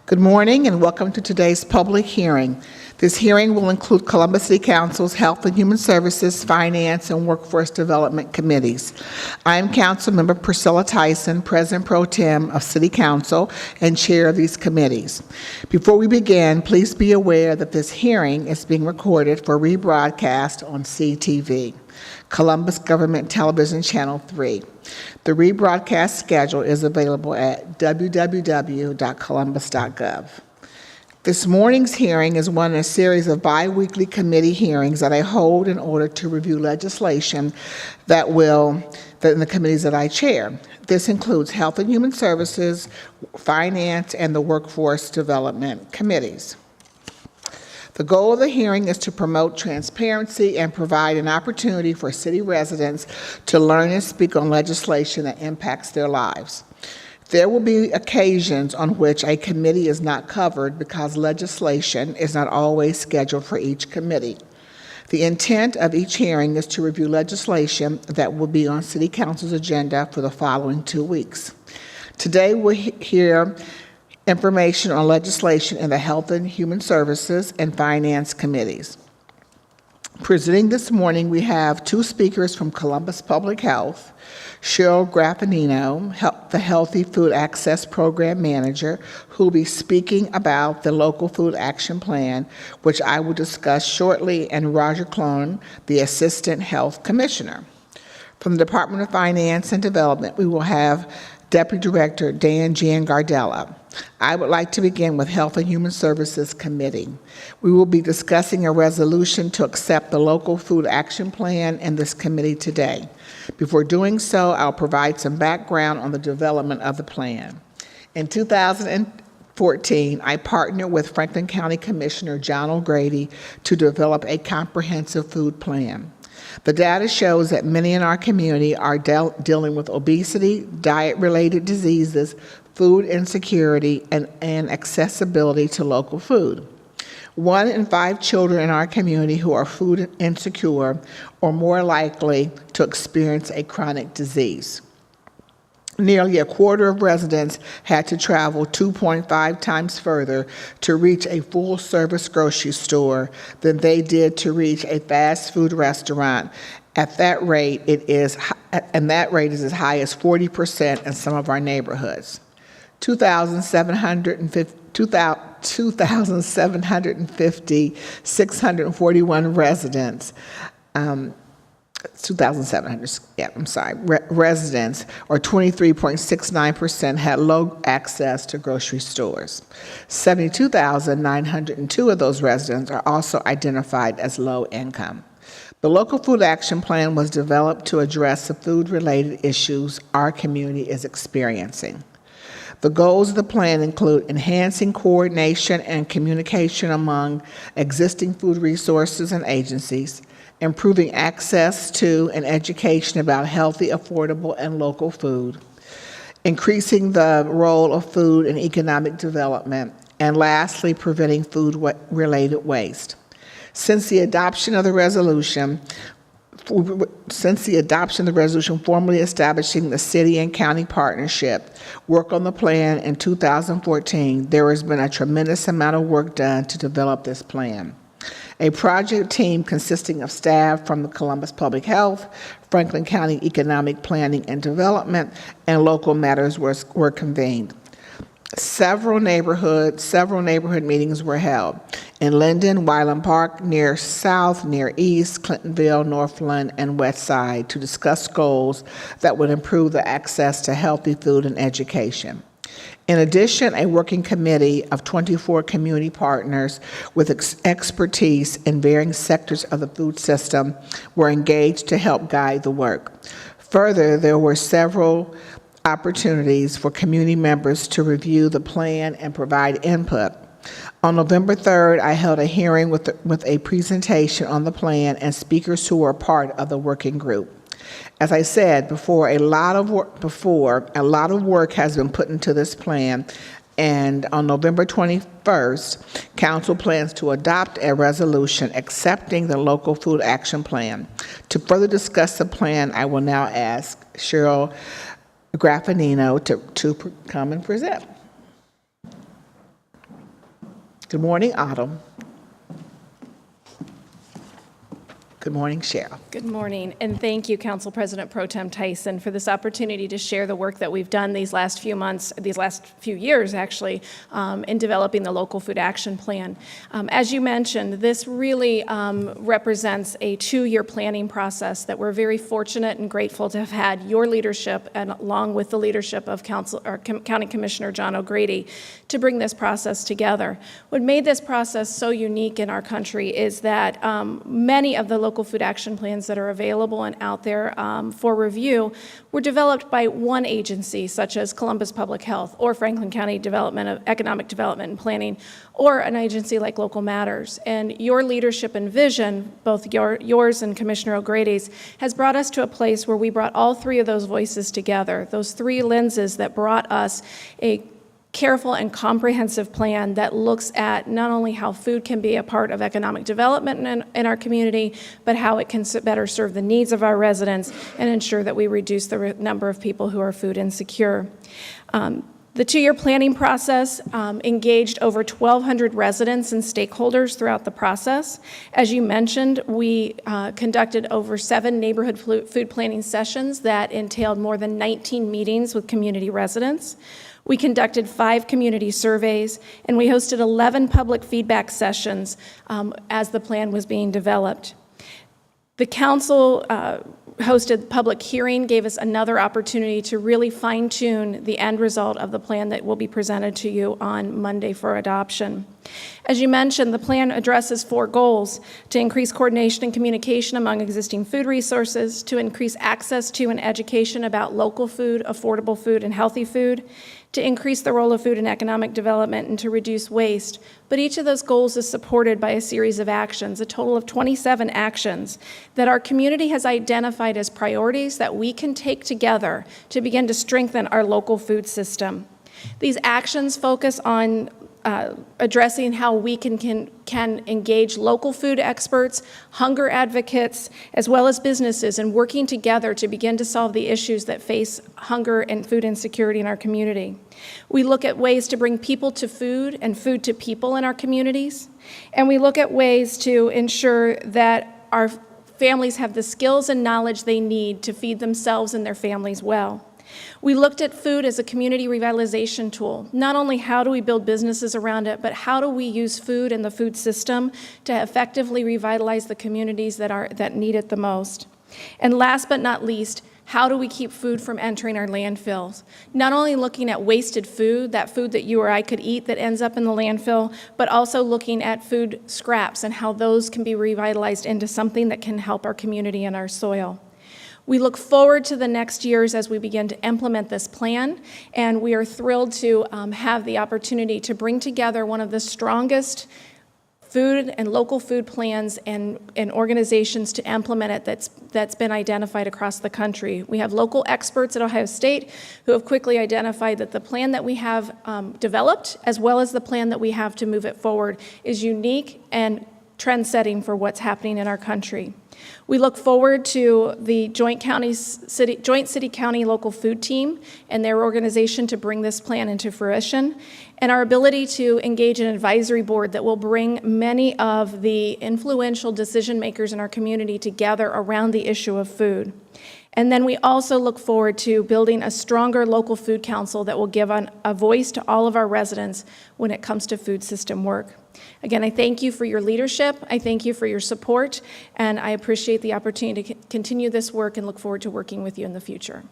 Good morning and welcome to today's public hearing. This hearing will include Columbus City Council's Health and Human Services, Finance, and Workforce Development Committees. I am Councilmember Priscilla Tyson, President Pro Tem of City Council and Chair of these committees. Before we begin, please be aware that this hearing is being recorded for rebroadcast on CTV, Columbus Government Television Channel 3. The rebroadcast schedule is available at www.columbus.gov. This morning's hearing is one in a series of bi-weekly committee hearings that I hold in order to review legislation that in the committees that I chair. This includes Health and Human Services, Finance, and the Workforce Development Committees. The goal of the hearing is to promote transparency and provide an opportunity for city residents to learn and speak on legislation that impacts their lives. There will be occasions on which a committee is not covered because legislation is not always scheduled for each committee. The intent of each hearing is to review legislation that will be on City Council's agenda for the following 2 weeks. Today we'll hear information on legislation in the Health and Human Services and Finance Committees. Presenting this morning, we have 2 speakers from Columbus Public Health, Cheryl Graffinino, the Healthy Food Access Program Manager, who will be speaking about the Local Food Action Plan, which I will discuss shortly, and Roger Clone, the Assistant Health Commissioner. From the Department of Finance and Development, we will have Deputy Director Dan Giangardella. I would like to begin with Health and Human Services Committee. We will be discussing a resolution to accept the Local Food Action Plan in this committee today. Before doing so, I'll provide some background on the development of the plan. In 2014, I partnered with Franklin County Commissioner John O'Grady to develop a comprehensive food plan. The data shows that many in our community are dealing with obesity, diet-related diseases, food insecurity, and accessibility to local food. 1 in 5 children in our community who are food insecure are more likely to experience a chronic disease. Nearly a quarter of residents had to travel 2.5 times further to reach a full-service grocery store than they did to reach a fast food restaurant. At that rate, is as high as 40% in some of our neighborhoods. 641 residents, residents, or 23.69%, had low access to grocery stores. 72,902 of those residents are also identified as low income. The Local Food Action Plan was developed to address the food-related issues our community is experiencing. The goals of the plan include enhancing coordination and communication among existing food resources and agencies, improving access to and education about healthy, affordable, and local food, increasing the role of food in economic development, and lastly, preventing food-related waste. Since the adoption of the resolution formally establishing the city and county partnership, work on the plan in 2014, there has been a tremendous amount of work done to develop this plan. A project team consisting of staff from the Columbus Public Health, Franklin County Economic Planning and Development, and local matters were convened. Several neighborhood meetings were held in Linden, Wyland Park, near South, near East, Clintonville, Northland, and West Side to discuss goals that would improve the access to healthy food and education. In addition, a working committee of 24 community partners with expertise in varying sectors of the food system were engaged to help guide the work. Further, there were several opportunities for community members to review the plan and provide input. On November 3rd, I held a hearing with a presentation on the plan and speakers who were part of the working group. As I said before, a lot of work has been put into this plan, and on November 21st, Council plans to adopt a resolution accepting the Local Food Action Plan. To further discuss the plan, I will now ask Cheryl Graffinino to come and present. Good morning, Autumn. Good morning, Cheryl. Good morning, and thank you, Council President Pro Tem Tyson, for this opportunity to share the work that we've done these last few months, these last few years, actually, in developing the Local Food Action Plan. As you mentioned, this really represents a 2-year planning process that we're very fortunate and grateful to have had your leadership, and along with the leadership of County Commissioner John O'Grady, to bring this process together. What made this process so unique in our country is that many of the local food action plans that are available and out there for review were developed by one agency, such as Columbus Public Health or Franklin County Economic Development and Planning, or an agency like Local Matters. And your leadership and vision, both yours and Commissioner O'Grady's, has brought us to a place where we brought all 3 of those voices together, those 3 lenses that brought us a careful and comprehensive plan that looks at not only how food can be a part of economic development in our community, but how it can better serve the needs of our residents and ensure that we reduce the number of people who are food insecure. The 2-year planning process engaged over 1,200 residents and stakeholders throughout the process. As you mentioned, we conducted over 7 neighborhood food planning sessions that entailed more than 19 meetings with community residents. We conducted 5 community surveys, and we hosted 11 public feedback sessions as the plan was being developed. The council hosted public hearing, gave us another opportunity to really fine-tune the end result of the plan that will be presented to you on Monday for adoption. As you mentioned, the plan addresses 4 goals: to increase coordination and communication among existing food resources, to increase access to and education about local food, affordable food, and healthy food, to increase the role of food in economic development, and to reduce waste. But each of those goals is supported by a series of actions, a total of 27 actions that our community has identified as priorities that we can take together to begin to strengthen our local food system. These actions focus on addressing how we can engage local food experts, hunger advocates, as well as businesses, and working together to begin to solve the issues that face hunger and food insecurity in our community. We look at ways to bring people to food and food to people in our communities, and we look at ways to ensure that our families have the skills and knowledge they need to feed themselves and their families well. We looked at food as a community revitalization tool. Not only how do we build businesses around it, but how do we use food and the food system to effectively revitalize the communities that need it the most. And last but not least, how do we keep food from entering our landfills? Not only looking at wasted food, that food that you or I could eat that ends up in the landfill, but also looking at food scraps and how those can be revitalized into something that can help our community and our soil. We look forward to the next years as we begin to implement this plan, and we are thrilled to have the opportunity to bring together one of the strongest food and local food plans and organizations to implement it that's been identified across the country. We have local experts at Ohio State who have quickly identified that the plan that we have developed, as well as the plan that we have to move it forward, is unique and trend-setting for what's happening in our country. We look forward to the joint city-county local food team and their organization to bring this plan into fruition, and our ability to engage an advisory board that will bring many of the influential decision makers in our community together around the issue of food. And then we also look forward to building a stronger local food council that will give a voice to all of our residents when it comes to food system work. Again, I thank you for your leadership, I thank you for your support, and I appreciate the opportunity to continue this work and look forward to working with you in the future.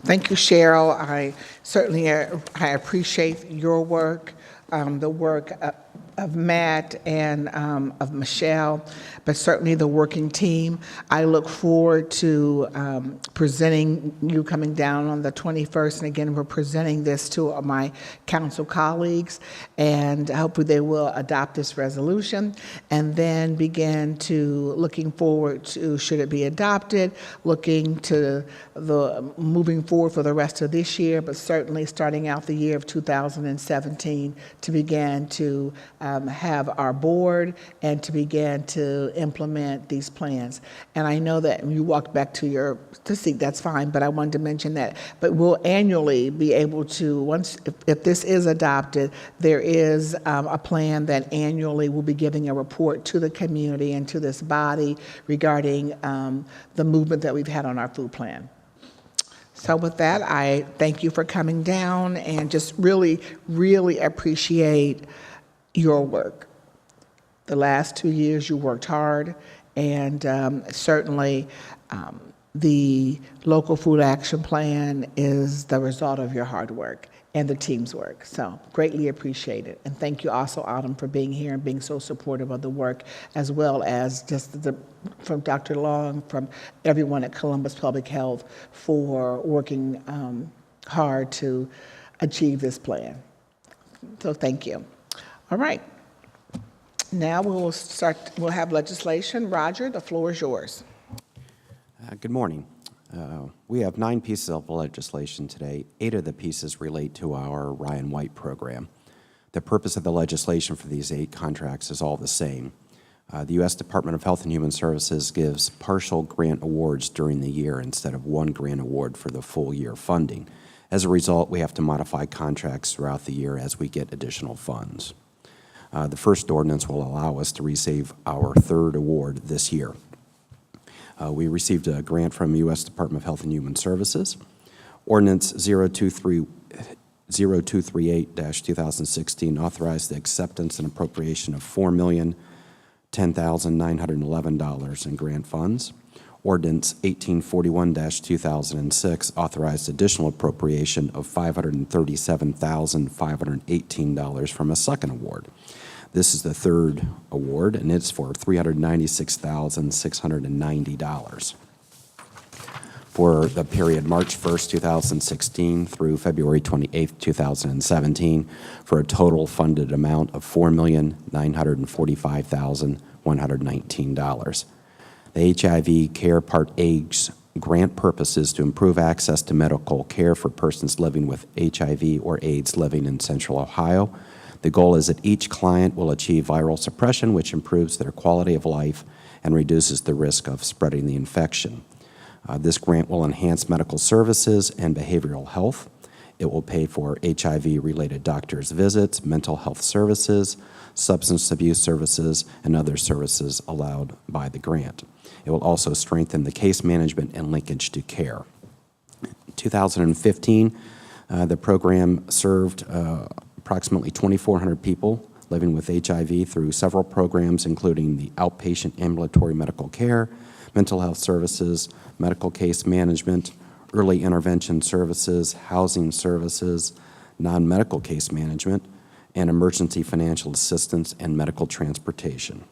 Thank you, Cheryl. I certainly I appreciate your work, the work of Matt and of Michelle, but certainly the working team. I look forward to presenting, you coming down on the 21st, and again, we're presenting this to my council colleagues, and hopefully they will adopt this resolution, and then begin to looking forward to, should it be adopted, looking to the moving forward for the rest of this year, but certainly starting out the year of 2017 to begin to have our board and to begin to implement these plans. And I know that you walked back to your seat, that's fine, but I wanted to mention that. But we'll annually be able to, once, if this is adopted, there is a plan that annually will be giving a report to the community and to this body regarding the movement that we've had on our food plan. So with that, I thank you for coming down and just really, really appreciate your work. The last 2 years you worked hard, and certainly the local food action plan is the result of your hard work and the team's work. So greatly appreciate it. And thank you also, Autumn, for being here and being so supportive of the work, as well as just from Dr. Long, from everyone at Columbus Public Health for working hard to achieve this plan. So thank you. All right. Now we'll have legislation. Roger, the floor is yours. Good morning. We have 9 pieces of legislation today. 8 of the pieces relate to our Ryan White program. The purpose of the legislation for these 8 contracts is all the same. The U.S. Department of Health and Human Services gives partial grant awards during the year instead of one grant award for the full year funding. As a result, we have to modify contracts throughout the year as we get additional funds. The first ordinance will allow us to receive our 3rd award this year. We received a grant from U.S. Department of Health and Human Services. Ordinance 0238-2016 authorized the acceptance and appropriation of $4,010,911 in grant funds. Ordinance 1841-2006 authorized additional appropriation of $537,518 from a second award. This is the 3rd award, and it's for $396,690 for the period March 1st, 2016 through February 28th, 2017, for a total funded amount of $4,945,119. The HIV Care Part A's grant purpose is to improve access to medical care for persons living with HIV or AIDS living in Central Ohio. The goal is that each client will achieve viral suppression, which improves their quality of life and reduces the risk of spreading the infection. This grant will enhance medical services and behavioral health. It will pay for HIV-related doctor's visits, mental health services, substance abuse services, and other services allowed by the grant. It will also strengthen the case management and linkage to care. In 2015, the program served approximately 2,400 people living with HIV through several programs, including the outpatient ambulatory medical care, mental health services, medical case management, early intervention services, housing services, non-medical case management, and emergency financial assistance and medical transportation.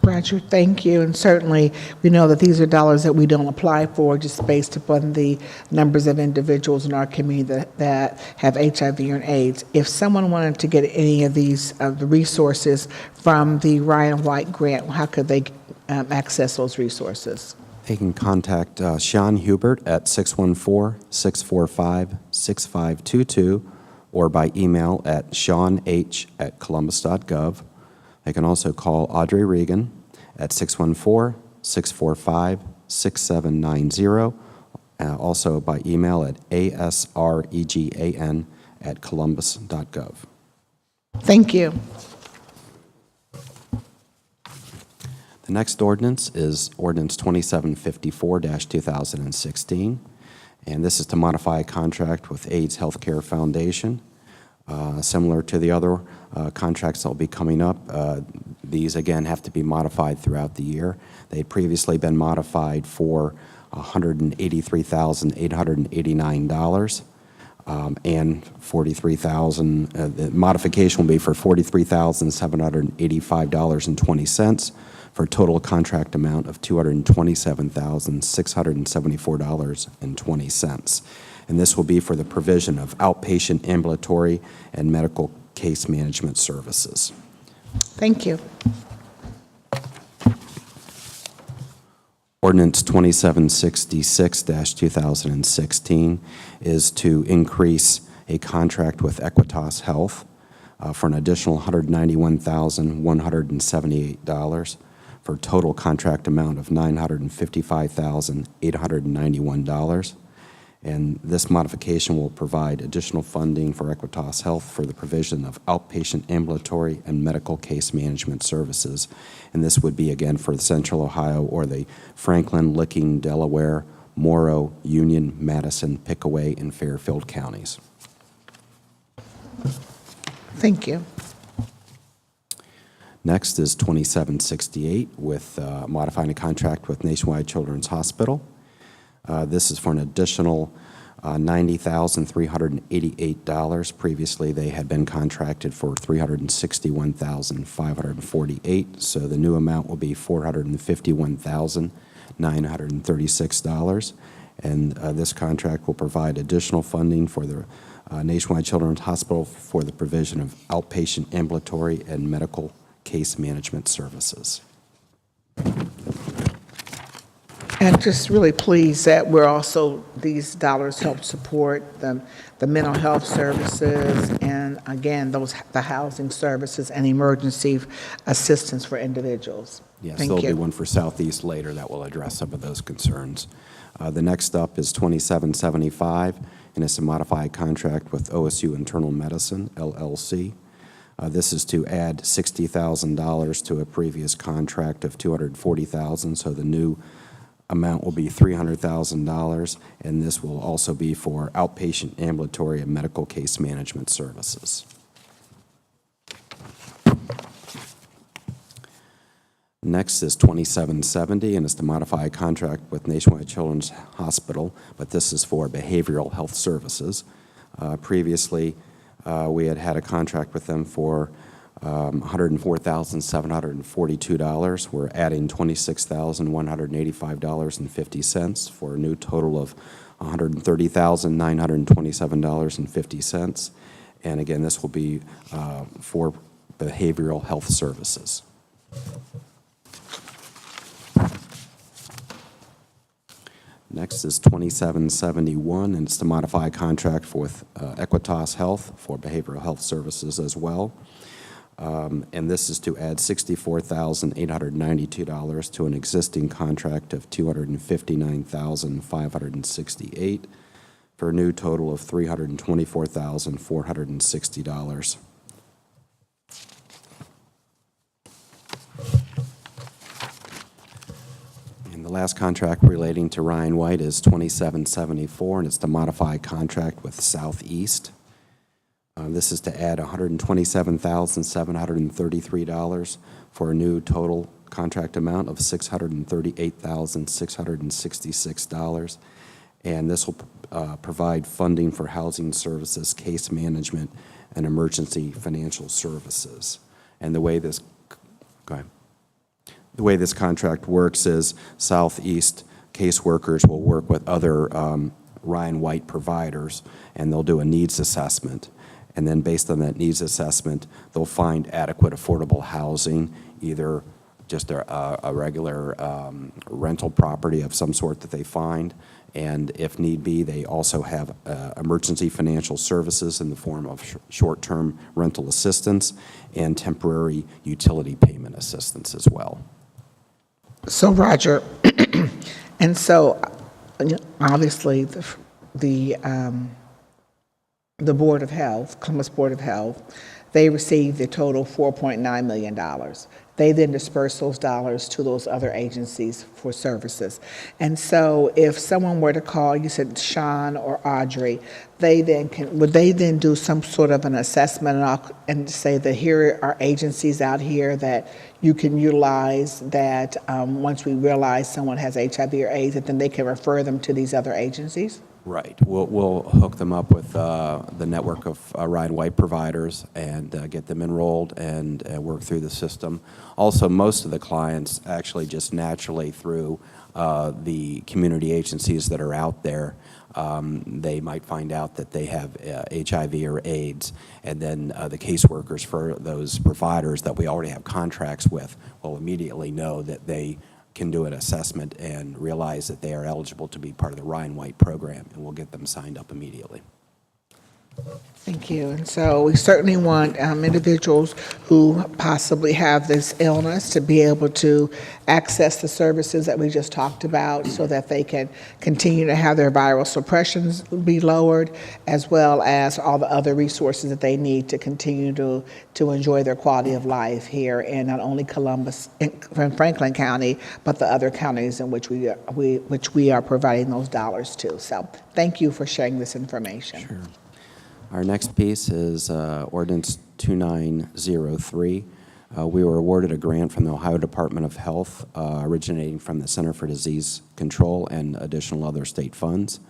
Roger, thank you. And certainly, we know that these are dollars that we don't apply for just based upon the numbers of individuals in our community that have HIV and AIDS. If someone wanted to get any of these the resources from the Ryan White grant, how could they access those resources? They can contact Sean Hubert at 614-645-6522 or by email at seanh@columbus.gov. They can also call Audrey Regan at 614-645-6790, also by email at asregan@columbus.gov. Thank you. The next ordinance is Ordinance 2754-2016, and this is to modify a contract with AIDS Healthcare Foundation. Similar to the other contracts that will be coming up, these again have to be modified throughout the year. They had previously been modified for $183,889 and $43,000. The modification will be for $43,785.20 for a total contract amount of $227,674.20. And this will be for the provision of outpatient ambulatory and medical case management services. Thank you. Ordinance 2766-2016 is to increase a contract with Equitas Health for an additional $191,178 for a total contract amount of $955,891. And this modification will provide additional funding for Equitas Health for the provision of outpatient ambulatory and medical case management services. And this would be, again, for the Central Ohio or the Franklin, Licking, Delaware, Morrow, Union, Madison, Pickaway, and Fairfield counties. Thank you. Next is 2768 with modifying a contract with Nationwide Children's Hospital. This is for an additional $90,388. Previously, they had been contracted for $361,548, so the new amount will be $451,936. And this contract will provide additional funding for the Nationwide Children's Hospital for the provision of outpatient ambulatory and medical case management services. And just really pleased that we're also, these dollars help support the mental health services and, again, the housing services and emergency assistance for individuals. Yes, Thank there'll you. be one for Southeast later that will address some of those concerns. The next up is 2775, and it's to modify a contract with OSU Internal Medicine, LLC. This is to add $60,000 to a previous contract of $240,000, so the new amount will be $300,000, and this will also be for outpatient ambulatory and medical case management services. Next is 2770, and it's to modify a contract with Nationwide Children's Hospital, but this is for behavioral health services. Previously, we had a contract with them for $104,742. We're adding $26,185.50 for a new total of $130,927.50. And again, this will be for behavioral health services. Next is 2771, and it's to modify a contract with Equitas Health for behavioral health services as well. And this is to add $64,892 to an existing contract of $259,568 for a new total of $324,460. And the last contract relating to Ryan White is 2774, and it's to modify a contract with Southeast. This is to add $127,733 for a new total contract amount of $638,666. And this will provide funding for housing services, case management, and emergency financial services. And the way this contract works is Southeast caseworkers will work with other Ryan White providers, and they'll do a needs assessment. And then based on that needs assessment, they'll find adequate affordable housing, either just a regular rental property of some sort that they find, and if need be, they also have emergency financial services in the form of short-term rental assistance and temporary utility payment assistance as well. So, Roger, and so obviously the Board of Health, Columbus Board of Health, they received the total $4.9 million. They then disperse those dollars to those other agencies for services. And so if someone were to call, you said Sean or Audrey, would they then do some sort of an assessment and say that here are agencies out here that you can utilize that once we realize someone has HIV or AIDS, that then they can refer them to these other agencies? Right. We'll hook them up with the network of Ryan White providers and get them enrolled and work through the system. Also, most of the clients actually just naturally through the community agencies that are out there, they might find out that they have HIV or AIDS, and then the caseworkers for those providers that we already have contracts with will immediately know that they can do an assessment and realize that they are eligible to be part of the Ryan White program, and we'll get them signed up immediately. Thank you. And so we certainly want individuals who possibly have this illness to be able to access the services that we just talked about so that they can continue to have their viral suppressions be lowered, as well as all the other resources that they need to continue to enjoy their quality of life here in not only Columbus and Franklin County, but the other counties in which we are providing those dollars to. So thank you for sharing this information. Sure. Our next piece is Ordinance 2903. We were awarded a grant from the Ohio Department of Health originating from the Center for Disease Control and additional other state funds.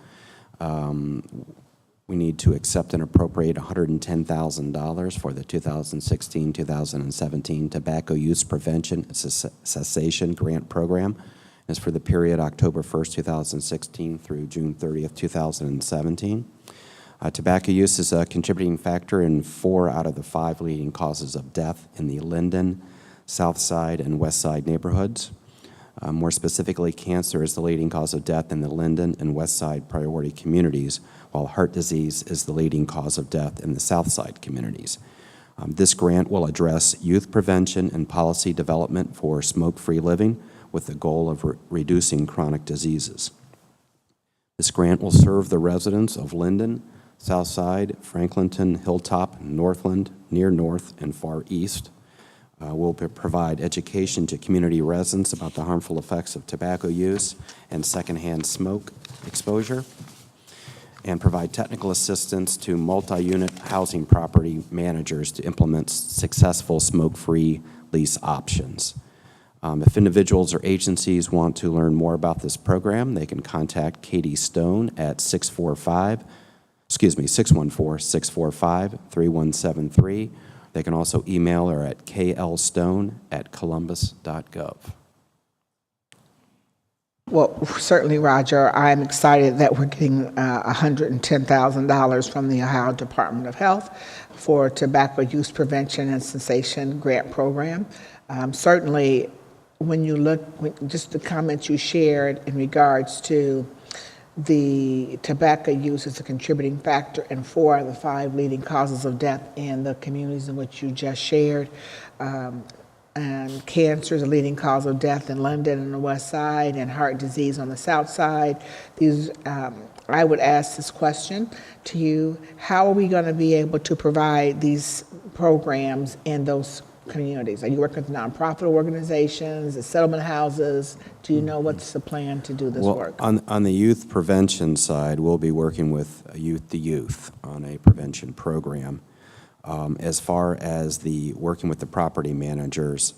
We need to accept and appropriate $110,000 for the 2016-2017 Tobacco Use Prevention and Cessation Grant Program. It's for the period October 1st, 2016 through June 30th, 2017. Tobacco use is a contributing factor in 4 out of the 5 leading causes of death in the Linden, South Side, and West Side neighborhoods. More specifically, cancer is the leading cause of death in the Linden and West Side priority communities, while heart disease is the leading cause of death in the South Side communities. This grant will address youth prevention and policy development for smoke-free living with the goal of reducing chronic diseases. This grant will serve the residents of Linden, Southside, Franklinton, Hilltop, Northland, Near North, and Far East. We'll provide education to community residents about the harmful effects of tobacco use and secondhand smoke exposure, and provide technical assistance to multi-unit housing property managers to implement successful smoke-free lease options. If individuals or agencies want to learn more about this program, they can contact Katie Stone at 614-645-3173. They can also email her at klstone@columbus.gov. Well, certainly, Roger, I'm excited that we're getting $110,000 from the Ohio Department of Health for Tobacco Use Prevention and Cessation Grant Program. Certainly, when you look, just the comments you shared in regards to the tobacco use as a contributing factor in 4 of the 5 leading causes of death in the communities in which you just shared. And cancer is a leading cause of death in London and the West Side, and heart disease on the South Side. I would ask this question to you: how are we going to be able to provide these programs in those communities? Are you working with nonprofit organizations, the settlement houses? Do you know what's the plan to do this work? On the youth prevention side, we'll be working with Youth to Youth on a prevention program. As far as the working with the property managers,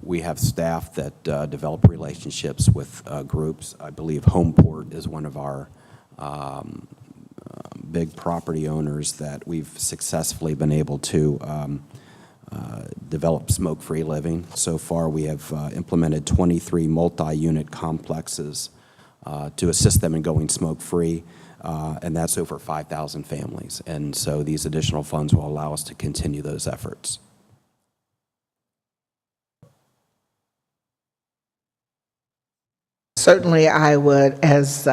we have staff that develop relationships with groups. I believe Homeport is one of our big property owners that we've successfully been able to develop smoke-free living. So far, we have implemented 23 multi-unit complexes to assist them in going smoke-free, and that's over 5,000 families. And so these additional funds will allow us to continue those efforts. Certainly, I would, as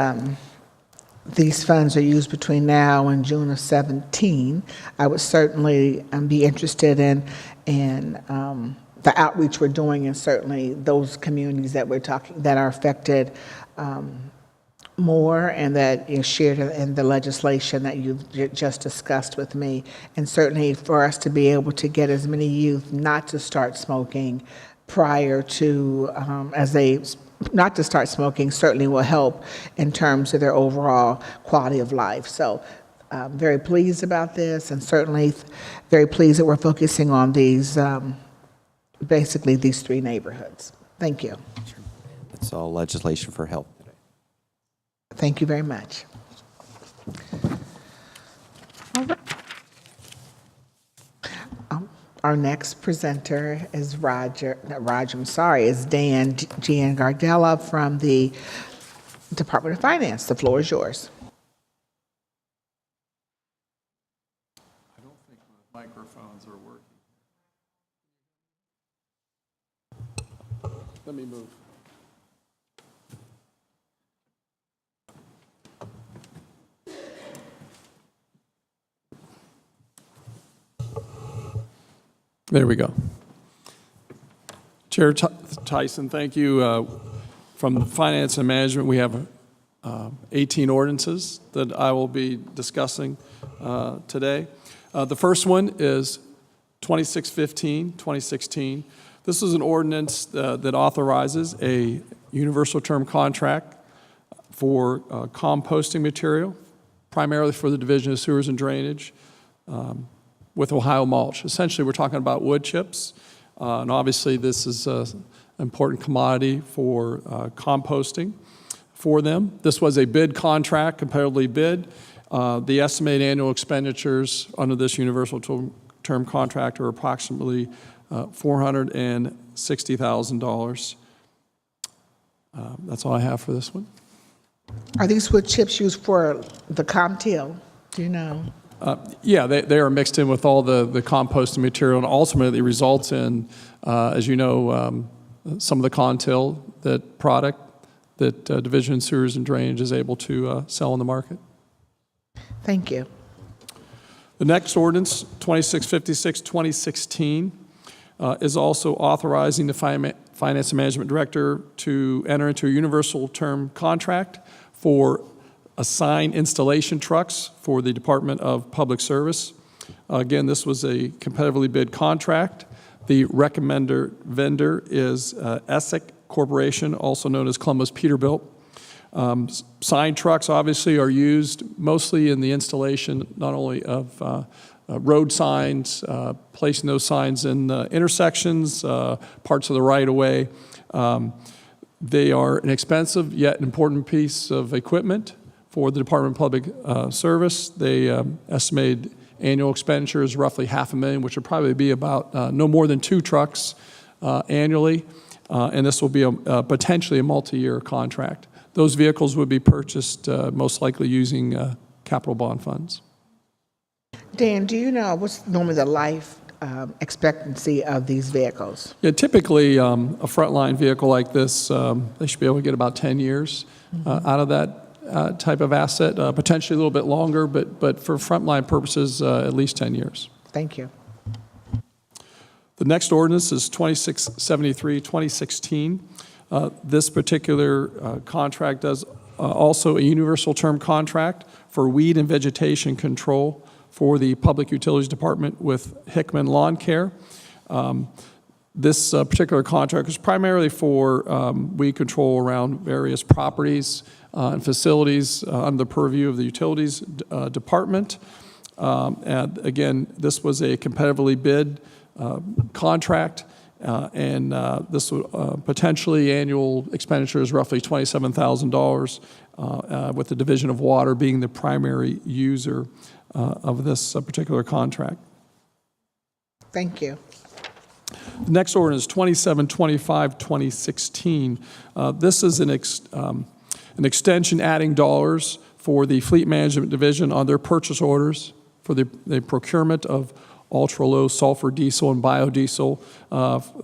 these funds are used between now and June of 17, I would certainly be interested in the outreach we're doing, and certainly those communities that we're talking that are affected more, and that is shared in the legislation that you've just discussed with me. And certainly for us to be able to get as many youth not to start smoking prior to not to start smoking certainly will help in terms of their overall quality of life. So I'm very pleased about this, and certainly very pleased that we're focusing on these, basically these 3 neighborhoods. Thank you. That's all legislation for help today. Thank you very much. All right. Our next presenter is is Dan Giangardella from the Department of Finance. The floor is yours. I don't think my microphones are working. Let me move. There we go. Chair Tyson, thank you. From Finance and Management, we have 18 ordinances that I will be discussing today. The first one is 2615, 2016. This is an ordinance that authorizes a universal term contract for composting material, primarily for the Division of Sewers and Drainage, with Ohio mulch. Essentially, we're talking about wood chips, and obviously this is an important commodity for composting for them. This was a bid contract, competitively bid. The estimated annual expenditures under this universal term contract are approximately $460,000. That's all I have for this one. Are these wood chips used for the Cmte? Do you know? Yeah, they are mixed in with all the composting material, and ultimately results in, as you know, some of the Contil, that product that Division of Sewers and Drainage is able to sell in the market. Thank you. The next ordinance, 2656, 2016, is also authorizing the Finance and Management Director to enter into a universal term contract for assigned installation trucks for the Department of Public Service. Again, this was a competitively bid contract. The recommender vendor is Essex Corporation, also known as Columbus Peterbilt. Sign trucks obviously are used mostly in the installation not only of road signs, placing those signs in intersections, parts of the right-of-way. They are an expensive yet important piece of equipment for the Department of Public Service. They estimated annual expenditures roughly $500,000, which would probably be about no more than 2 trucks annually, and this will be potentially a multi-year contract. Those vehicles would be purchased most likely using capital bond funds. Dan, do you know what's normally the life expectancy of these vehicles? Yeah, typically a frontline vehicle like this, they should be able to get about 10 years out of that type of asset, potentially a little bit longer, but for frontline purposes, at least 10 years. Thank you. The next ordinance is 2673, 2016. This particular contract does also a universal term contract for weed and vegetation control for the Public Utilities Department with Hickman Lawn Care. This particular contract is primarily for weed control around various properties and facilities under the purview of the Utilities Department. And again, this was a competitively bid contract, and this would potentially annual expenditure is roughly $27,000, with the Division of Water being the primary user of this particular contract. Thank you. The next ordinance is 2725, 2016. This is an extension adding dollars for the Fleet Management Division on their purchase orders for the procurement of ultra-low sulfur diesel and biodiesel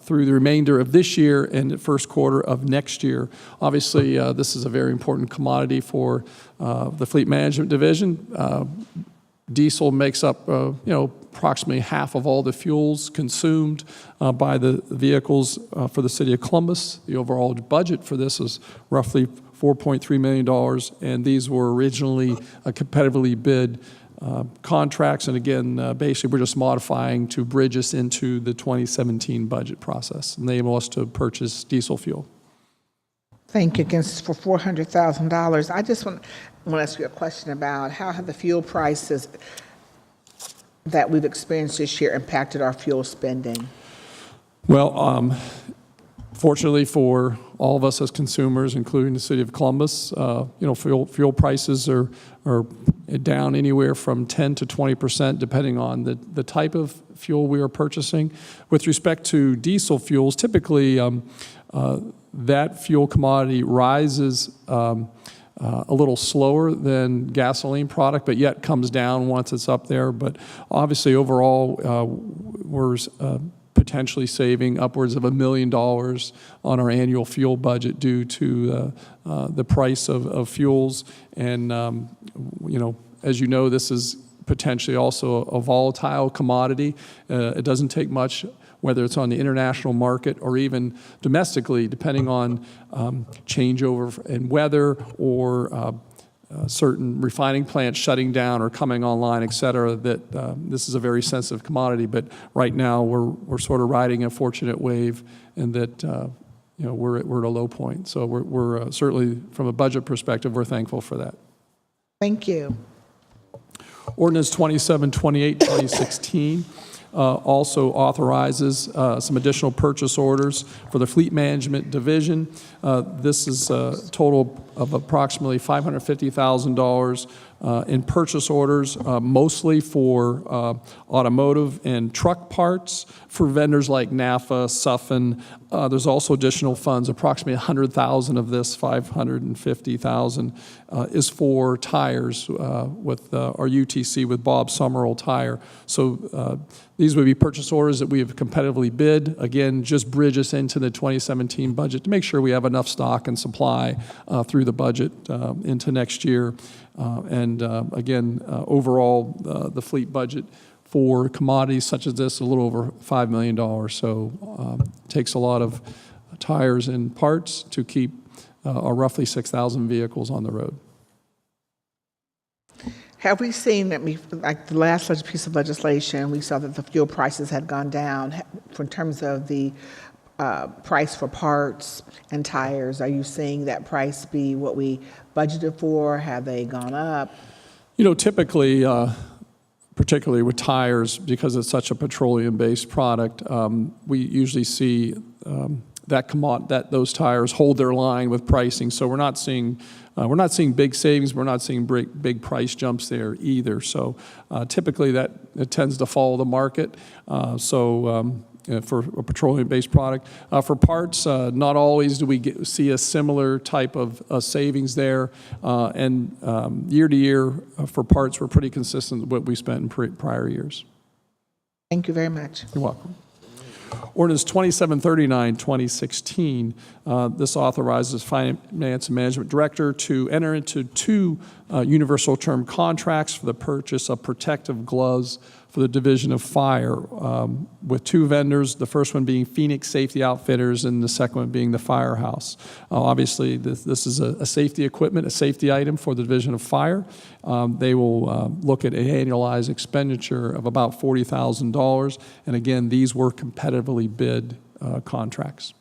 through the remainder of this year and the first quarter of next year. Obviously, this is a very important commodity for the Fleet Management Division. Diesel makes up, approximately half of all the fuels consumed by the vehicles for the city of Columbus. The overall budget for this is roughly $4.3 million, and these were originally competitively bid contracts. And again, basically, we're just modifying to bridge us into the 2017 budget process, enable us to purchase diesel fuel. Thank you again for $400,000. I just want to ask you a question about how have the fuel prices that we've experienced this year impacted our fuel spending? Well, fortunately for all of us as consumers, including the city of Columbus, fuel prices are down anywhere from 10 to 20%, depending on the type of fuel we are purchasing. With respect to diesel fuels, typically that fuel commodity rises a little slower than gasoline product, but yet comes down once it's up there. But obviously, overall, we're potentially saving upwards of $1 million on our annual fuel budget due to the price of fuels. And, as you know, this is potentially also a volatile commodity. It doesn't take much, whether it's on the international market or even domestically, depending on changeover in weather or certain refining plants shutting down or coming online, et cetera, that this is a very sensitive commodity. But right now, we're sort of riding a fortunate wave, and that we're at a low point. So we're certainly, from a budget perspective, we're thankful for that. Thank you. Ordinance 2728, 2016 also authorizes some additional purchase orders for the Fleet Management Division. This is a total of approximately $550,000 in purchase orders, mostly for automotive and truck parts for vendors like NAFA, Suffin. There's also additional funds, approximately $100,000 of this, $550,000 is for tires with our UTC with Bob Summerall Tire. So these would be purchase orders that we have competitively bid. Again, just bridge us into the 2017 budget to make sure we have enough stock and supply through the budget into next year. Again, overall, the fleet budget for commodities such as this, a little over $5 million. So it takes a lot of tires and parts to keep our roughly 6,000 vehicles on the road. Have we seen that, like the last piece of legislation, we saw that the fuel prices had gone down in terms of the price for parts and tires? Are you seeing that price be what we budgeted for? Have they gone up? Typically, particularly with tires, because it's such a petroleum-based product, we usually see that those tires hold their line with pricing. So we're not seeing big savings. We're not seeing big price jumps there either. So typically it tends to follow the market. For a petroleum-based product. For parts, not always do we see a similar type of savings there. Year to year, for parts, we're pretty consistent with what we spent in prior years. Thank you very much. You're welcome. Ordinance 2739, 2016, this authorizes Finance and Management Director to enter into 2 universal term contracts for the purchase of protective gloves for the Division of Fire with 2 vendors, the first one being Phoenix Safety Outfitters and the second one being the Firehouse. Obviously, this is a safety equipment, a safety item for the Division of Fire. They will look at an annualized expenditure of about $40,000. And again, these were competitively bid contracts.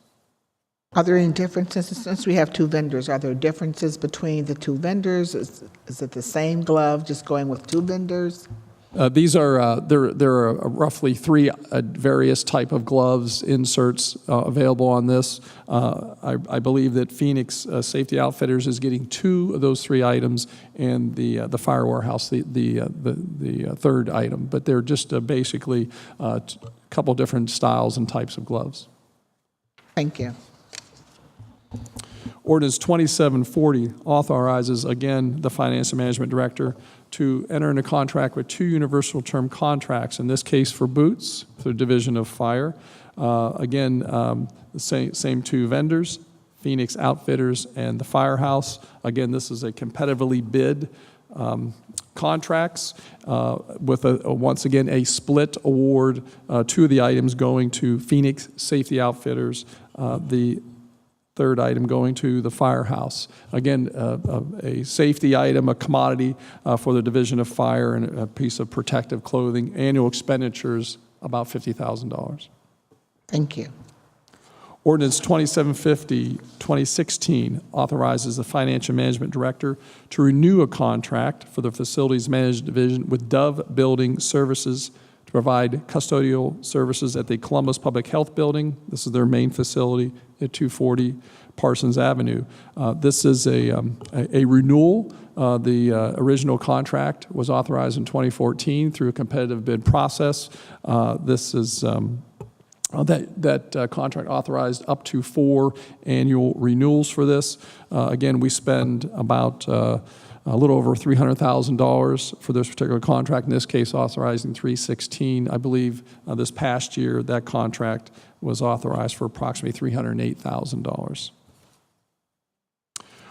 Are there any differences, since we have 2 vendors, are there differences between the 2 vendors? Is it the same glove, just going with 2 vendors? These are there are roughly 3 various type of gloves inserts available on this. I believe that Phoenix Safety Outfitters is getting 2 of those 3 items, and the Fire Warehouse the third item. But they're just basically a couple different styles and types of gloves. Thank you. Ordinance 2740 authorizes, again, the Finance and Management Director to enter into contract with 2 universal term contracts, in this case for boots, for the Division of Fire. Again, the same 2 vendors, Phoenix Outfitters and the Firehouse. Again, this is a competitively bid contracts with once again a split award. 2 of the items going to Phoenix Safety Outfitters, the third item going to the Firehouse. Again, a safety item, a commodity for the Division of Fire, and a piece of protective clothing. Annual expenditures about $50,000. Thank you. Ordinance 2750, 2016 authorizes the Financial Management Director to renew a contract for the Facilities Management Division with Dove Building Services to provide custodial services at the Columbus Public Health Building. This is their main facility at 240 Parsons Avenue. This is a renewal. The original contract was authorized in 2014 through a competitive bid process. This is that contract authorized up to 4 annual renewals for this. Again, we spend about a little over $300,000 for this particular contract, in this case authorizing $316,000. I believe this past year that contract was authorized for approximately $308,000.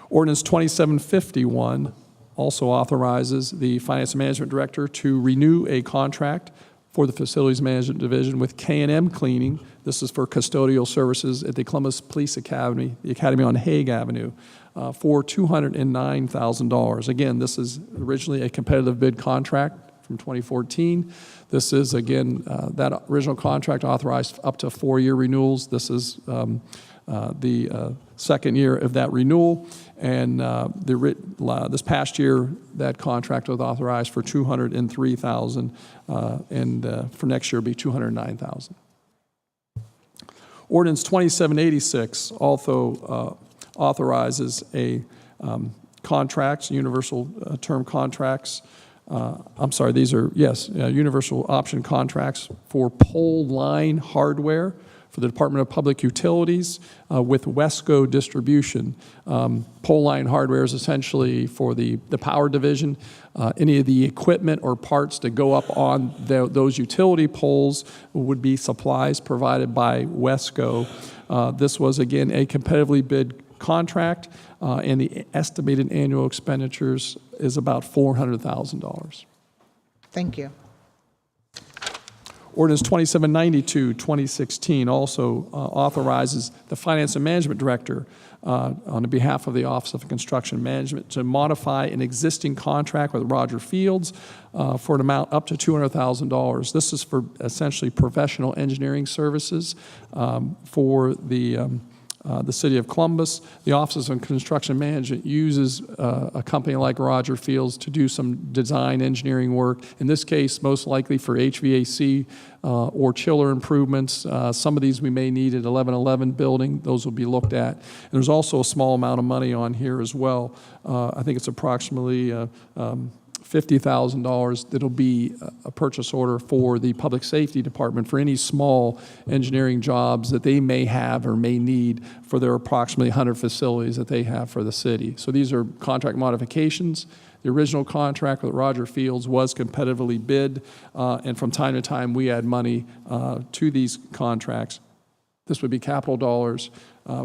Ordinance 2751, also authorizes the Finance and Management Director to renew a contract for the Facilities Management Division with K&M Cleaning. This is for custodial services at the Columbus Police Academy, the Academy on Hague Avenue, for $209,000. Again, this is originally a competitive bid contract from 2014. This is, again, that original contract authorized up to 4-year renewals. This is the second year of that renewal, and this past year, that contract was authorized for $203,000, and for next year, it'll be $209,000. Ordinance 2786 also authorizes a contracts, universal term contracts. I'm sorry, these are, yes, universal option contracts for pole line hardware for the Department of Public Utilities with Wesco Distribution. Pole line hardware is essentially for the power division. Any of the equipment or parts that go up on those utility poles would be supplies provided by Wesco. This was, again, a competitively bid contract, and the estimated annual expenditures is about $400,000. Thank you. Ordinance 2792, 2016 also authorizes the Finance and Management Director on behalf of the Office of Construction Management to modify an existing contract with Roger Fields for an amount up to $200,000. This is for essentially professional engineering services for the City of Columbus. The Office of Construction Management uses a company like Roger Fields to do some design engineering work. In this case, most likely for HVAC or chiller improvements. Some of these we may need at 1111 building. Those will be looked at. And there's also a small amount of money on here as well. I think it's approximately $50,000 that'll be a purchase order for the Public Safety Department for any small engineering jobs that they may have or may need for their approximately 100 facilities that they have for the city. So these are contract modifications. The original contract with Roger Fields was competitively bid, and from time to time we add money to these contracts. This would be capital dollars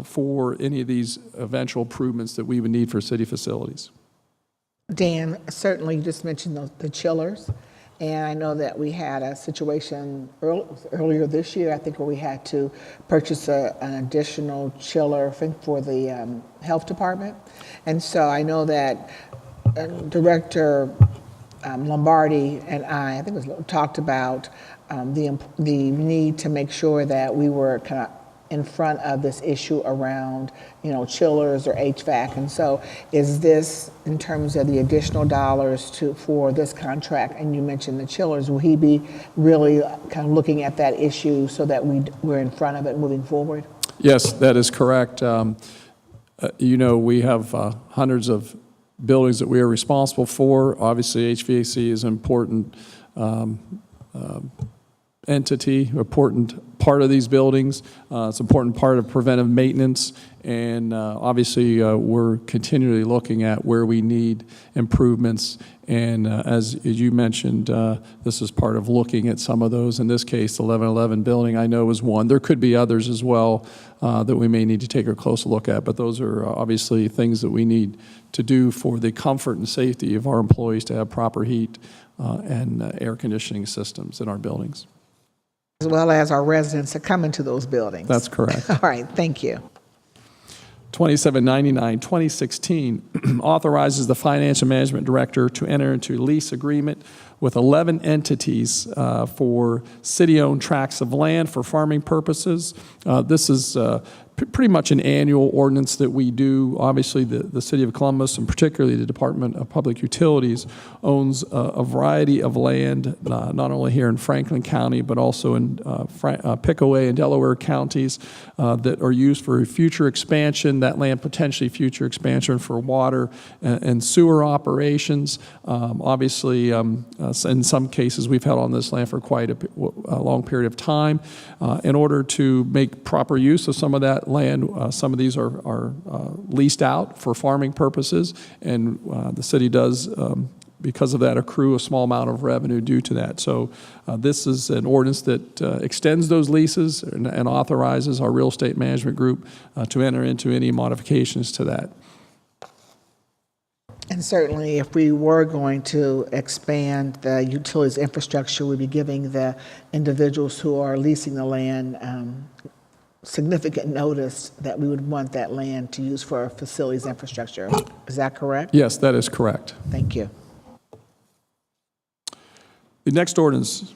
for any of these eventual improvements that we would need for city facilities. Dan, certainly you just mentioned the chillers, and I know that we had a situation earlier this year, I think, where we had to purchase an additional chiller, I think, for the health department. And so I know that Director Lombardi and I think it was talked about the need to make sure that we were kind of in front of this issue around, chillers or HVAC. And so is this, in terms of the additional dollars for this contract, and you mentioned the chillers, will he be really kind of looking at that issue so that we're in front of it moving forward? Yes, that is correct. We have hundreds of buildings that we are responsible for. Obviously, HVAC is an important entity, important part of these buildings. It's an important part of preventive maintenance, and obviously we're continually looking at where we need improvements. And as you mentioned, this is part of looking at some of those. In this case, the 1111 building I know is one. There could be others as well that we may need to take a closer look at, but those are obviously things that we need to do for the comfort and safety of our employees to have proper heat and air conditioning systems in our buildings. As well as our residents that come into those buildings. That's correct. All right, thank you. 2799, 2016 authorizes the Finance and Management Director to enter into a lease agreement with 11 entities for city-owned tracts of land for farming purposes. This is pretty much an annual ordinance that we do. Obviously, the City of Columbus, and particularly the Department of Public Utilities, owns a variety of land, not only here in Franklin County, but also in Pickaway and Delaware counties that are used for future expansion, that land potentially future expansion for water and sewer operations. Obviously, in some cases, we've held on this land for quite a long period of time. In order to make proper use of some of that land, some of these are leased out for farming purposes, and the city does, because of that, accrue a small amount of revenue due to that. So this is an ordinance that extends those leases and authorizes our real estate management group to enter into any modifications to that. And certainly, if we were going to expand the utilities infrastructure, we'd be giving the individuals who are leasing the land significant notice that we would want that land to use for facilities infrastructure. Is that correct? Yes, that is correct. Thank you. The next ordinance,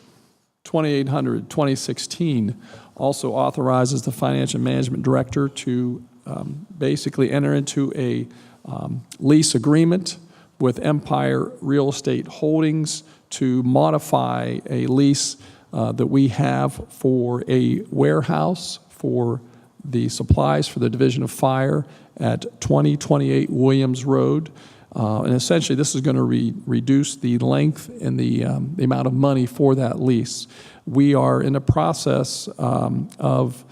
2800, 2016, also authorizes the Finance and Management Director to basically enter into a lease agreement with Empire Real Estate Holdings to modify a lease that we have for a warehouse for the supplies for the Division of Fire at 2028 Williams Road. And essentially, this is going to reduce the length and the amount of money for that lease. We are in the process of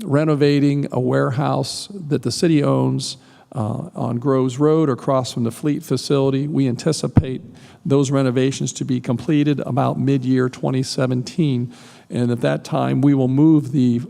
renovating a warehouse that the city owns on Groves Road across from the Fleet facility. We anticipate those renovations to be completed about mid-year 2017. And at that time, we will move the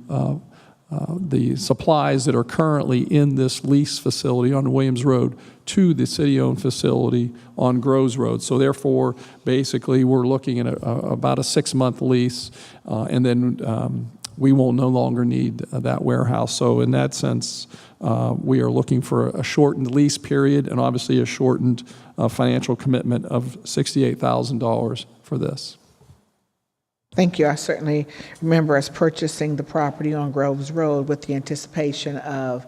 supplies that are currently in this lease facility on Williams Road to the city-owned facility on Groves Road. So therefore, basically, we're looking at about a 6-month lease, and then we will no longer need that warehouse. So in that sense, we are looking for a shortened lease period and obviously a shortened financial commitment of $68,000 for this. Thank you. I certainly remember us purchasing the property on Groves Road with the anticipation of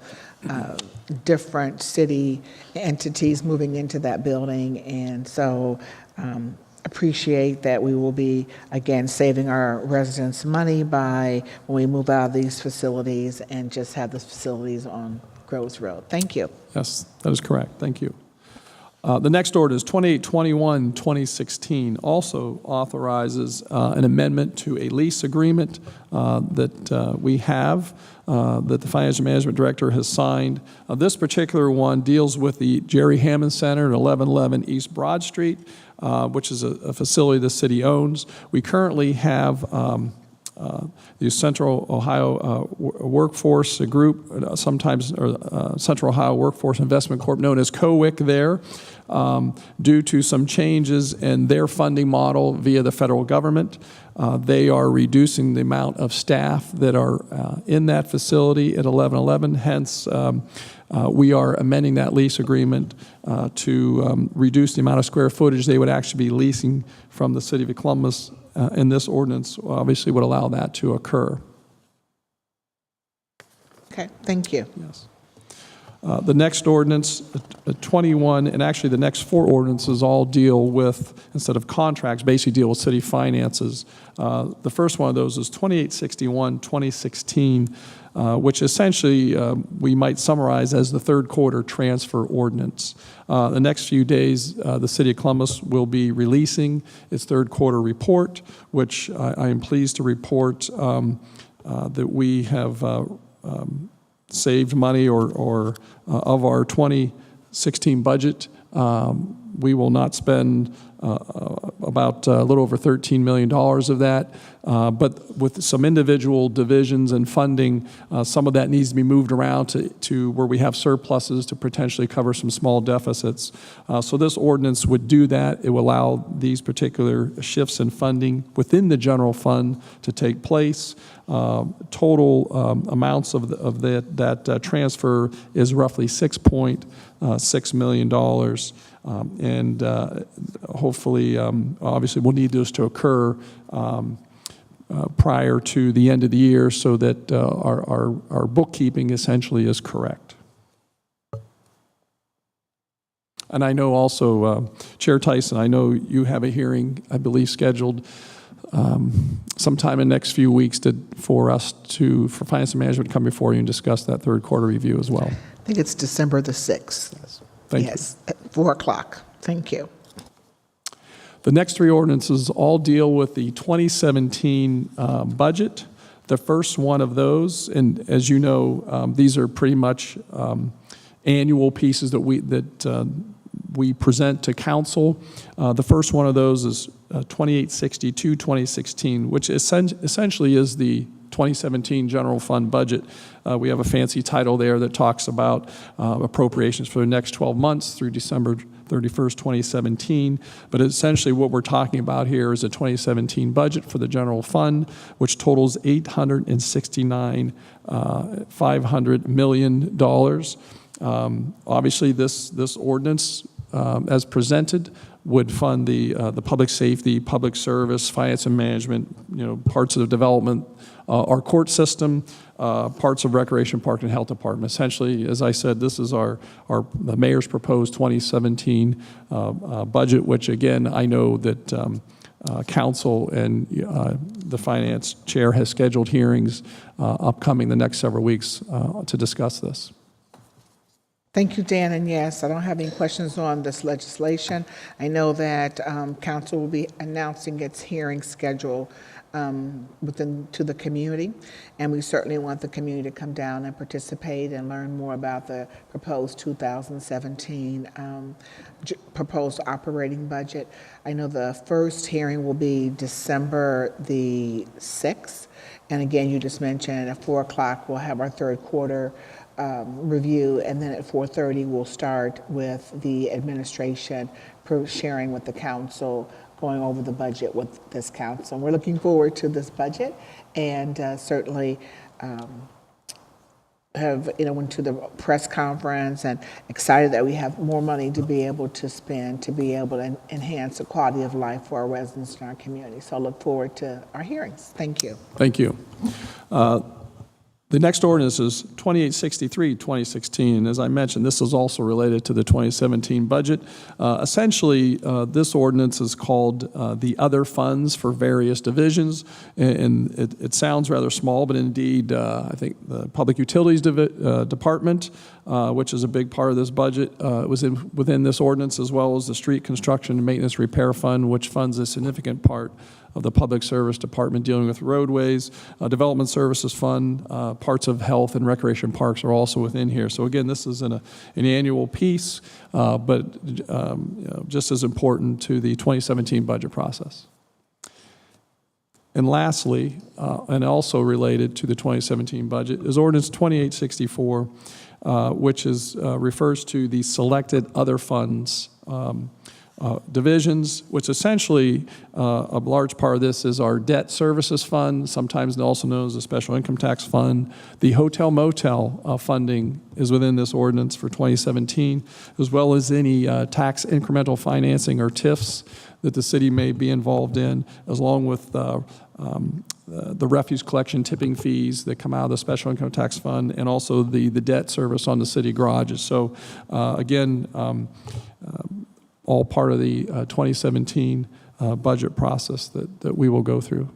different city entities moving into that building. And so appreciate that we will be, again, saving our residents money by when we move out of these facilities and just have the facilities on Groves Road. Thank you. Yes, that is correct. Thank you. The next order is 2821, 2016, also authorizes an amendment to a lease agreement that we have, that the Finance and Management Director has signed. This particular one deals with the Jerry Hammond Center at 1111 East Broad Street, which is a facility the city owns. We currently have the Central Ohio Workforce Group, sometimes Central Ohio Workforce Investment Corp., known as COWIC there, due to some changes in their funding model via the federal government. They are reducing the amount of staff that are in that facility at 1111. Hence, we are amending that lease agreement to reduce the amount of square footage they would actually be leasing from the City of Columbus. And this ordinance obviously would allow that to occur. Okay, thank you. Yes. The next ordinance, 21, and actually the next 4 ordinances all deal with, instead of contracts, basically deal with city finances. The first one of those is 2861, 2016, which essentially we might summarize as the third quarter transfer ordinance. The next few days, the City of Columbus will be releasing its third quarter report, which I am pleased to report that we have saved money or of our 2016 budget. We will not spend about a little over $13 million of that, but with some individual divisions and funding, some of that needs to be moved around to where we have surpluses to potentially cover some small deficits. So this ordinance would do that. It will allow these particular shifts in funding within the general fund to take place. Total amounts of that transfer is roughly $6.6 million. And hopefully, obviously, we'll need this to occur prior to the end of the year so that our bookkeeping essentially is correct. And I know also, Chair Tyson, I know you have a hearing, I believe, scheduled sometime in the next few weeks for Finance and Management to come before you and discuss that third quarter review as well. I think it's December the 6th. Yes. Thank you. Yes, at 4 o'clock. Thank you. The next 3 ordinances all deal with the 2017 budget. The first one of those, and as you know, these are pretty much annual pieces that we present to council. The first one of those is 2862, 2016, which essentially is the 2017 general fund budget. We have a fancy title there that talks about appropriations for the next 12 months through December 31st, 2017. But essentially what we're talking about here is a 2017 budget for the general fund, which totals $869.5 million. Obviously, this ordinance, as presented, would fund the public safety, public service, finance and management, parts of the development, our court system, parts of recreation, park, and health department. Essentially, as I said, this is the mayor's proposed 2017 budget, which again, I know that council and the finance chair has scheduled hearings upcoming the next several weeks to discuss this. Thank you, Dan, and yes, I don't have any questions on this legislation. I know that council will be announcing its hearing schedule to the community, and we certainly want the community to come down and participate and learn more about the proposed 2017 proposed operating budget. I know the first hearing will be December the 6th, and again, you just mentioned at 4 o'clock we'll have our third quarter review, and then at 4:30 we'll start with the administration sharing with the council, going over the budget with this council. And we're looking forward to this budget, and certainly went to the press conference and excited that we have more money to be able to spend to be able to enhance the quality of life for our residents in our community. So I look forward to our hearings. Thank you. Thank you. The next ordinance is 2863, 2016. And as I mentioned, this is also related to the 2017 budget. Essentially, this ordinance is called the other funds for various divisions. And it sounds rather small, but indeed, I think the Public Utilities Department, which is a big part of this budget, was within this ordinance, as well as the Street Construction and Maintenance Repair Fund, which funds a significant part of the Public Service Department dealing with roadways. Development Services Fund, parts of health and recreation parks are also within here. So again, this is an annual piece, but just as important to the 2017 budget process. And lastly, and also related to the 2017 budget, is Ordinance 2864, which refers to the selected other funds divisions, which essentially a large part of this is our debt services fund, sometimes also known as the special income tax fund. The hotel motel funding is within this ordinance for 2017, as well as any tax incremental financing or TIFs that the city may be involved in, along with the refuse collection tipping fees that come out of the special income tax fund, and also the debt service on the city garages. So again, all part of the 2017 budget process that we will go through.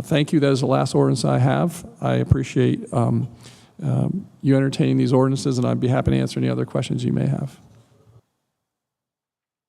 Thank you. That is the last ordinance I have. I appreciate you entertaining these ordinances, and I'd be happy to answer any other questions you may have.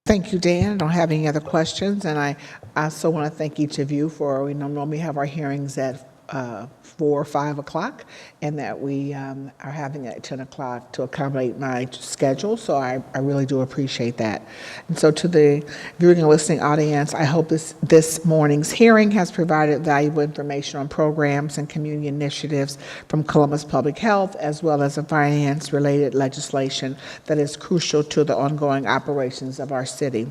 Thank you, Dan. I don't have any other questions, and I also want to thank each of you for, we normally have our hearings at 4 or 5 o'clock, and that we are having it at 10 o'clock to accommodate my schedule, so I really do appreciate that. And so to the viewing and listening audience, I hope this morning's hearing has provided valuable information on programs and community initiatives from Columbus Public Health, as well as the finance-related legislation that is crucial to the ongoing operations of our city.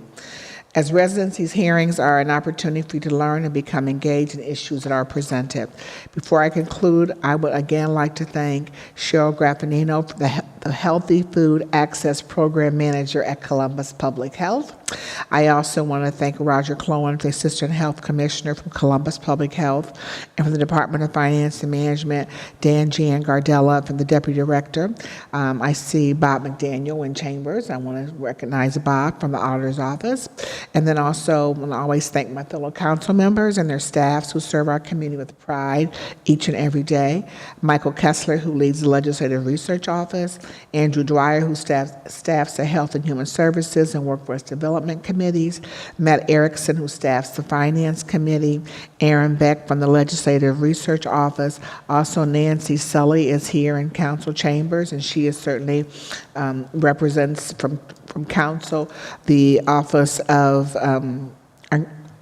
As residents, these hearings are an opportunity for you to learn and become engaged in issues that are presented. Before I conclude, I would again like to thank Cheryl Graffinino, the Healthy Food Access Program Manager at Columbus Public Health. I also want to thank Roger Clowen, the Assistant Health Commissioner from Columbus Public Health, and from the Department of Finance and Management, Dan Giangardella from the Deputy Director. I see Bob McDaniel in chambers. I want to recognize Bob from the Auditor's Office. And then also, I want to always thank my fellow council members and their staffs who serve our community with pride each and every day. Michael Kessler, who leads the Legislative Research Office. Andrew Dwyer, who staffs the Health and Human Services and Workforce Development Committees. Matt Erickson, who staffs the Finance Committee. Aaron Beck from the Legislative Research Office. Also, Nancy Sully is here in council chambers, and she is certainly represents from council the Office of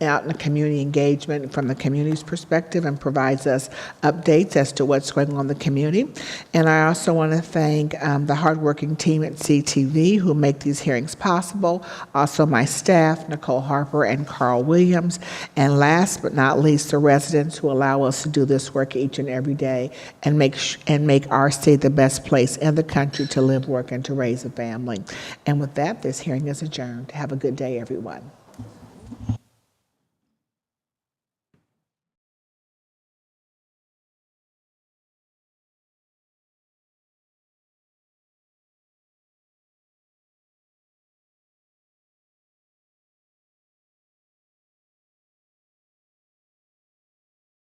out in the community engagement from the community's perspective and provides us updates as to what's going on in the community. And I also want to thank the hardworking team at CTV who make these hearings possible, also my staff, Nicole Harper and Carl Williams, and last but not least, the residents who allow us to do this work each and every day and make our state the best place in the country to live, work, and to raise a family. And with that, this hearing is adjourned. Have a good day, everyone.